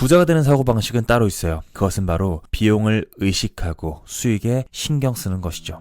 부자가 되는 사고방식은 따로 있어요. 그것은 바로 비용을 의식하고 수익에 신경 쓰는 것이죠.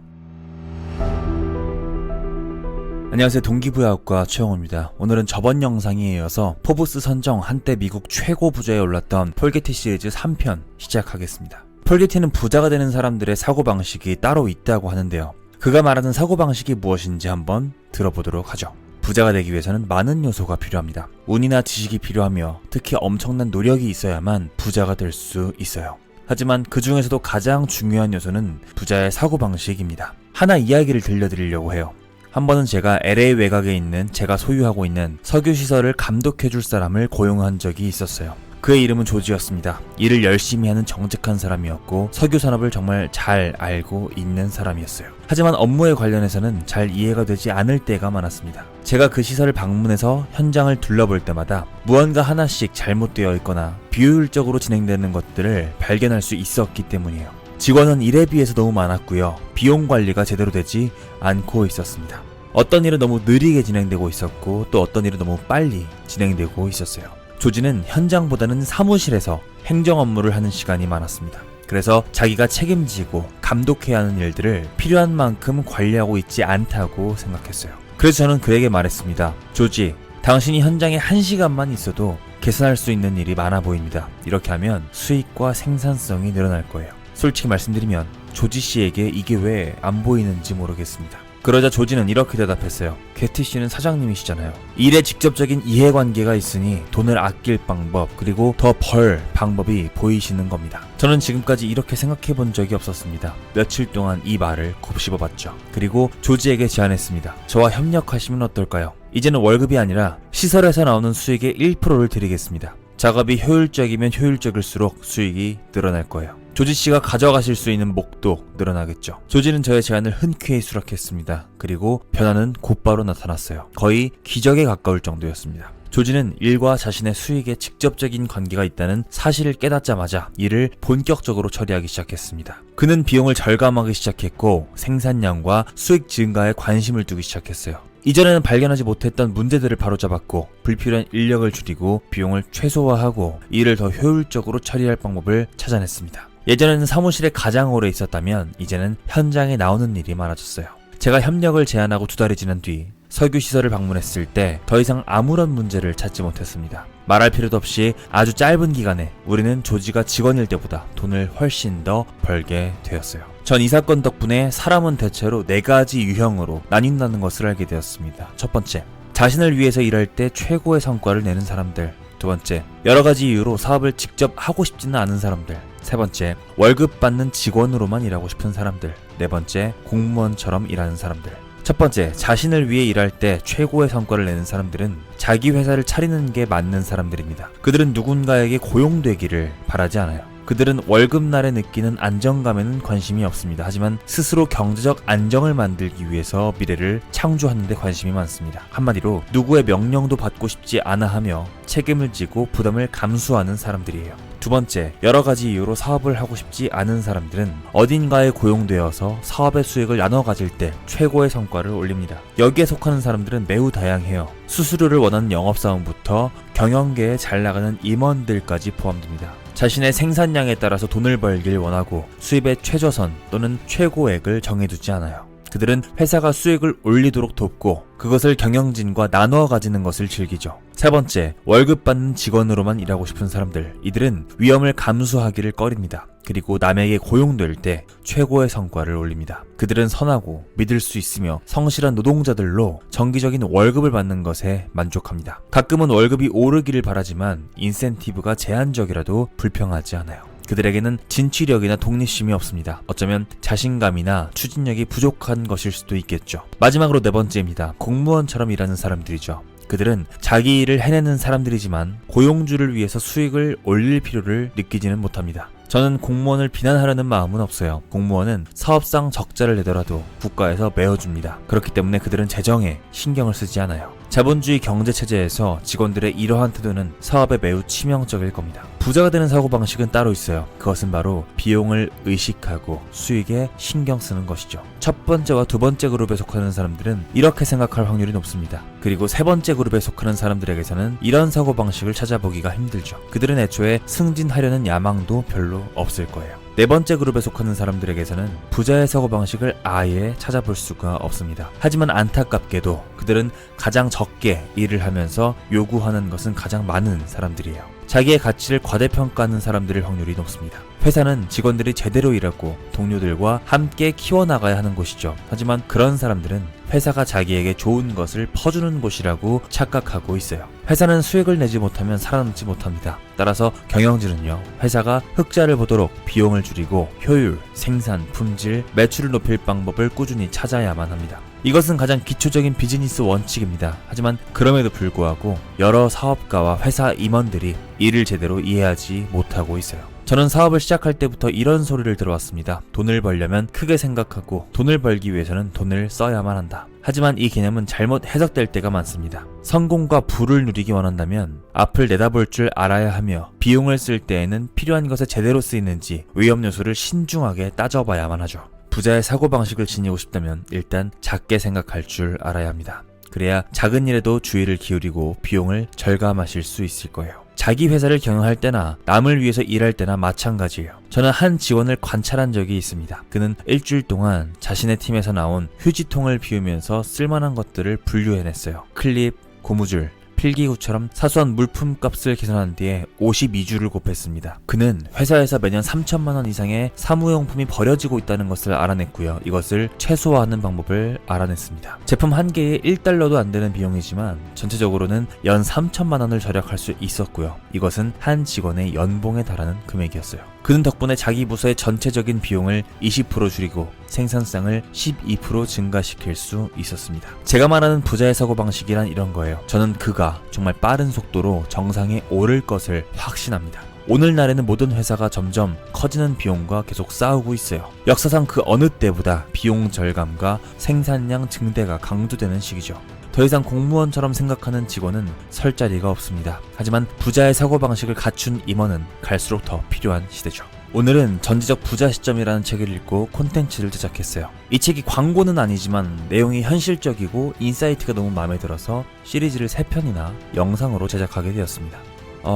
안녕하세요. 동기부여학과 최영호입니다. 오늘은 저번 영상에 이어서 포브스 선정 한때 미국 최고 부자에 올랐던 폴 게티 시리즈 3편 시작하겠습니다. 폴 게티는 부자가 되는 사람들의 사고방식이 따로 있다고 하는데요. 그가 말하는 사고방식이 무엇인지 한번 들어보도록 하죠. 부자가 되기 위해서는 많은 요소가 필요합니다. 운이나 지식이 필요하며 특히 엄청난 노력이 있어야만 부자가 될 수 있어요. 하지만 그 중에서도 가장 중요한 요소는 부자의 사고방식입니다. 하나 이야기를 들려드리려고 해요. 한 번은 제가 LA 외곽에 있는 제가 소유하고 있는 석유시설을 감독해줄 사람을 고용한 적이 있었어요. 그의 이름은 조지였습니다. 일을 열심히 하는 정직한 사람이었고 석유산업을 정말 잘 알고 있는 사람이었어요. 하지만 업무에 관련해서는 잘 이해가 되지 않을 때가 많았습니다. 제가 그 시설을 방문해서 현장을 둘러볼 때마다 무언가 하나씩 잘못되어 있거나 비효율적으로 진행되는 것들을 발견할 수 있었기 때문이에요. 직원은 일에 비해서 너무 많았고요. 비용 관리가 제대로 되지 않고 있었습니다. 어떤 일은 너무 느리게 진행되고 있었고 또 어떤 일은 너무 빨리 진행되고 있었어요. 조지는 현장보다는 사무실에서 행정 업무를 하는 시간이 많았습니다. 그래서 자기가 책임지고 감독해야 하는 일들을 필요한 만큼 관리하고 있지 않다고 생각했어요. 그래서 저는 그에게 말했습니다. 조지, 당신이 현장에 1시간만 있어도 계산할 수 있는 일이 많아 보입니다. 이렇게 하면 수익과 생산성이 늘어날 거예요. 솔직히 말씀드리면 조지 씨에게 이게 왜 안 보이는지 모르겠습니다. 그러자 조지는 이렇게 대답했어요. 게티 씨는 사장님이시잖아요. 일에 직접적인 이해관계가 있으니 돈을 아낄 방법 그리고 더 벌 방법이 보이시는 겁니다. 저는 지금까지 이렇게 생각해 본 적이 없었습니다. 며칠 동안 이 말을 곱씹어 봤죠. 그리고 조지에게 제안했습니다. 저와 협력하시면 어떨까요? 이제는 월급이 아니라 시설에서 나오는 수익의 1%를 드리겠습니다. 작업이 효율적이면 효율적일수록 수익이 늘어날 거예요. 조지 씨가 가져가실 수 있는 목도 늘어나겠죠. 조지는 저의 제안을 흔쾌히 수락했습니다. 그리고 변화는 곧바로 나타났어요. 거의 기적에 가까울 정도였습니다. 조지는 일과 자신의 수익에 직접적인 관계가 있다는 사실을 깨닫자마자 일을 본격적으로 처리하기 시작했습니다. 그는 비용을 절감하기 시작했고 생산량과 수익 증가에 관심을 두기 시작했어요. 이전에는 발견하지 못했던 문제들을 바로잡았고 불필요한 인력을 줄이고 비용을 최소화하고 일을 더 효율적으로 처리할 방법을 찾아냈습니다. 예전에는 사무실에 가장 오래 있었다면 이제는 현장에 나오는 일이 많아졌어요. 제가 협력을 제안하고 2달이 지난 뒤 석유시설을 방문했을 때 더 이상 아무런 문제를 찾지 못했습니다. 말할 필요도 없이 아주 짧은 기간에 우리는 조지가 직원일 때보다 돈을 훨씬 더 벌게 되었어요. 전 이 사건 덕분에 사람은 대체로 4가지 유형으로 나뉜다는 것을 알게 되었습니다. 첫 번째, 자신을 위해서 일할 때 최고의 성과를 내는 사람들. 두 번째, 여러 가지 이유로 사업을 직접 하고 싶지는 않은 사람들. 세 번째, 월급 받는 직원으로만 일하고 싶은 사람들. 네 번째, 공무원처럼 일하는 사람들. 첫 번째, 자신을 위해 일할 때 최고의 성과를 내는 사람들은 자기 회사를 차리는 게 맞는 사람들입니다. 그들은 누군가에게 고용되기를 바라지 않아요. 그들은 월급날에 느끼는 안정감에는 관심이 없습니다. 하지만 스스로 경제적 안정을 만들기 위해서 미래를 창조하는 데 관심이 많습니다. 한마디로 누구의 명령도 받고 싶지 않아 하며 책임을 지고 부담을 감수하는 사람들이에요. 두 번째, 여러 가지 이유로 사업을 하고 싶지 않은 사람들은 어딘가에 고용되어서 사업의 수익을 나눠 가질 때 최고의 성과를 올립니다. 여기에 속하는 사람들은 매우 다양해요. 수수료를 원하는 영업사원부터 경영계에 잘 나가는 임원들까지 포함됩니다. 자신의 생산량에 따라서 돈을 벌길 원하고 수입의 최저선 또는 최고액을 정해두지 않아요. 그들은 회사가 수익을 올리도록 돕고 그것을 경영진과 나누어 가지는 것을 즐기죠. 세 번째, 월급 받는 직원으로만 일하고 싶은 사람들. 이들은 위험을 감수하기를 꺼립니다. 그리고 남에게 고용될 때 최고의 성과를 올립니다. 그들은 선하고 믿을 수 있으며 성실한 노동자들로 정기적인 월급을 받는 것에 만족합니다. 가끔은 월급이 오르기를 바라지만 인센티브가 제한적이라도 불평하지 않아요. 그들에게는 진취력이나 독립심이 없습니다. 어쩌면 자신감이나 추진력이 부족한 것일 수도 있겠죠. 마지막으로 네 번째입니다. 공무원처럼 일하는 사람들이죠. 그들은 자기 일을 해내는 사람들이지만 고용주를 위해서 수익을 올릴 필요를 느끼지는 못합니다. 저는 공무원을 비난하려는 마음은 없어요. 공무원은 사업상 적자를 내더라도 국가에서 메워줍니다. 그렇기 때문에 그들은 재정에 신경을 쓰지 않아요. 자본주의 경제체제에서 직원들의 이러한 태도는 사업에 매우 치명적일 겁니다. 부자가 되는 사고방식은 따로 있어요. 그것은 바로 비용을 의식하고 수익에 신경 쓰는 것이죠. 첫 번째와 두 번째 그룹에 속하는 사람들은 이렇게 생각할 확률이 높습니다. 그리고 세 번째 그룹에 속하는 사람들에게서는 이런 사고방식을 찾아보기가 힘들죠. 그들은 애초에 승진하려는 야망도 별로 없을 거예요. 네 번째 그룹에 속하는 사람들에게서는 부자의 사고방식을 아예 찾아볼 수가 없습니다. 하지만 안타깝게도 그들은 가장 적게 일을 하면서 요구하는 것은 가장 많은 사람들이에요. 자기의 가치를 과대평가하는 사람들일 확률이 높습니다. 회사는 직원들이 제대로 일하고 동료들과 함께 키워나가야 하는 곳이죠. 하지만 그런 사람들은 회사가 자기에게 좋은 것을 퍼주는 곳이라고 착각하고 있어요. 회사는 수익을 내지 못하면 살아남지 못합니다. 따라서 경영진은요, 회사가 흑자를 보도록 비용을 줄이고 효율, 생산, 품질, 매출을 높일 방법을 꾸준히 찾아야만 합니다. 이것은 가장 기초적인 비즈니스 원칙입니다. 하지만 그럼에도 불구하고 여러 사업가와 회사 임원들이 이를 제대로 이해하지 못하고 있어요. 저는 사업을 시작할 때부터 이런 소리를 들어왔습니다. 돈을 벌려면 크게 생각하고 돈을 벌기 위해서는 돈을 써야만 한다. 하지만 이 개념은 잘못 해석될 때가 많습니다. 성공과 부를 누리기 원한다면 앞을 내다볼 줄 알아야 하며 비용을 쓸 때에는 필요한 것에 제대로 쓰이는지 위험 요소를 신중하게 따져봐야만 하죠. 부자의 사고방식을 지니고 싶다면 일단 작게 생각할 줄 알아야 합니다. 그래야 작은 일에도 주의를 기울이고 비용을 절감하실 수 있을 거예요. 자기 회사를 경영할 때나 남을 위해서 일할 때나 마찬가지예요. 저는 한 직원을 관찰한 적이 있습니다. 그는 일주일 동안 자신의 팀에서 나온 휴지통을 비우면서 쓸만한 것들을 분류해냈어요. 클립, 고무줄, 필기구처럼 사소한 물품값을 계산한 뒤에 52주를 곱했습니다. 그는 회사에서 매년 3천만 원 이상의 사무용품이 버려지고 있다는 것을 알아냈고요. 이것을 최소화하는 방법을 알아냈습니다. 제품 한 개에 1달러도 안 되는 비용이지만 전체적으로는 연 3천만 원을 절약할 수 있었고요. 이것은 한 직원의 연봉에 달하는 금액이었어요. 그는 덕분에 자기 부서의 전체적인 비용을 20% 줄이고 생산성을 12% 증가시킬 수 있었습니다. 제가 말하는 부자의 사고방식이란 이런 거예요. 저는 그가 정말 빠른 속도로 정상에 오를 것을 확신합니다. 오늘날에는 모든 회사가 점점 커지는 비용과 계속 싸우고 있어요. 역사상 그 어느 때보다 비용 절감과 생산량 증대가 강조되는 시기죠. 더 이상 공무원처럼 생각하는 직원은 설 자리가 없습니다. 하지만 부자의 사고방식을 갖춘 임원은 갈수록 더 필요한 시대죠. 오늘은 전지적 부자 시점이라는 책을 읽고 콘텐츠를 제작했어요. 이 책이 광고는 아니지만 내용이 현실적이고 인사이트가 너무 마음에 들어서 시리즈를 3편이나 영상으로 제작하게 되었습니다.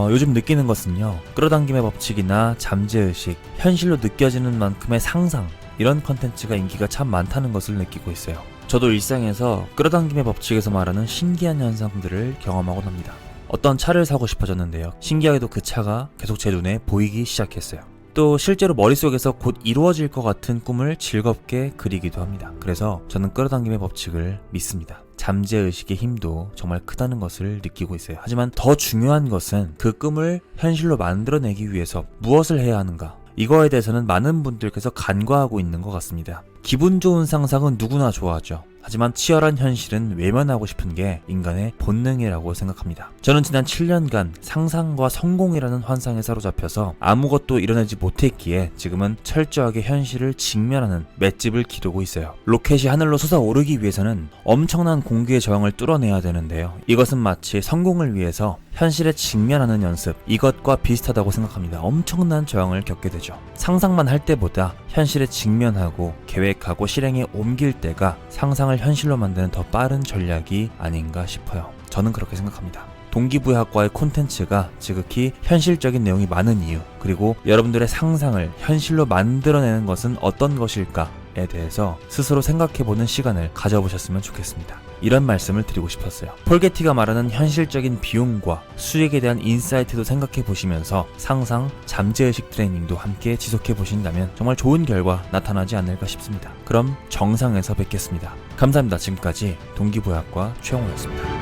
요즘 느끼는 것은요, 끌어당김의 법칙이나 잠재의식, 현실로 느껴지는 만큼의 상상, 이런 콘텐츠가 인기가 참 많다는 것을 느끼고 있어요. 저도 일상에서 끌어당김의 법칙에서 말하는 신기한 현상들을 경험하곤 합니다. 어떤 차를 사고 싶어졌는데요. 신기하게도 그 차가 계속 제 눈에 보이기 시작했어요. 또 실제로 머릿속에서 곧 이루어질 것 같은 꿈을 즐겁게 그리기도 합니다. 그래서 저는 끌어당김의 법칙을 믿습니다. 잠재의식의 힘도 정말 크다는 것을 느끼고 있어요. 하지만 더 중요한 것은 그 꿈을 현실로 만들어내기 위해서 무엇을 해야 하는가? 이거에 대해서는 많은 분들께서 간과하고 있는 것 같습니다. 기분 좋은 상상은 누구나 좋아하죠. 하지만 치열한 현실은 외면하고 싶은 게 인간의 본능이라고 생각합니다. 저는 지난 7년간 상상과 성공이라는 환상에 사로잡혀서 아무것도 이뤄내지 못했기에 지금은 철저하게 현실을 직면하는 맷집을 기르고 있어요. 로켓이 하늘로 솟아오르기 위해서는 엄청난 공기의 저항을 뚫어내야 되는데요. 이것은 마치 성공을 위해서 현실에 직면하는 연습, 이것과 비슷하다고 생각합니다. 엄청난 저항을 겪게 되죠. 상상만 할 때보다 현실에 직면하고 계획하고 실행에 옮길 때가 상상을 현실로 만드는 더 빠른 전략이 아닌가 싶어요. 저는 그렇게 생각합니다. 동기부여학과의 콘텐츠가 지극히 현실적인 내용이 많은 이유, 그리고 여러분들의 상상을 현실로 만들어내는 것은 어떤 것일까에 대해서 스스로 생각해보는 시간을 가져보셨으면 좋겠습니다. 이런 말씀을 드리고 싶었어요. 폴 게티가 말하는 현실적인 비용과 수익에 대한 인사이트도 생각해보시면서 상상, 잠재의식 트레이닝도 함께 지속해보신다면 정말 좋은 결과 나타나지 않을까 싶습니다. 그럼 정상에서 뵙겠습니다. 감사합니다. 지금까지 동기부여학과 최영호였습니다.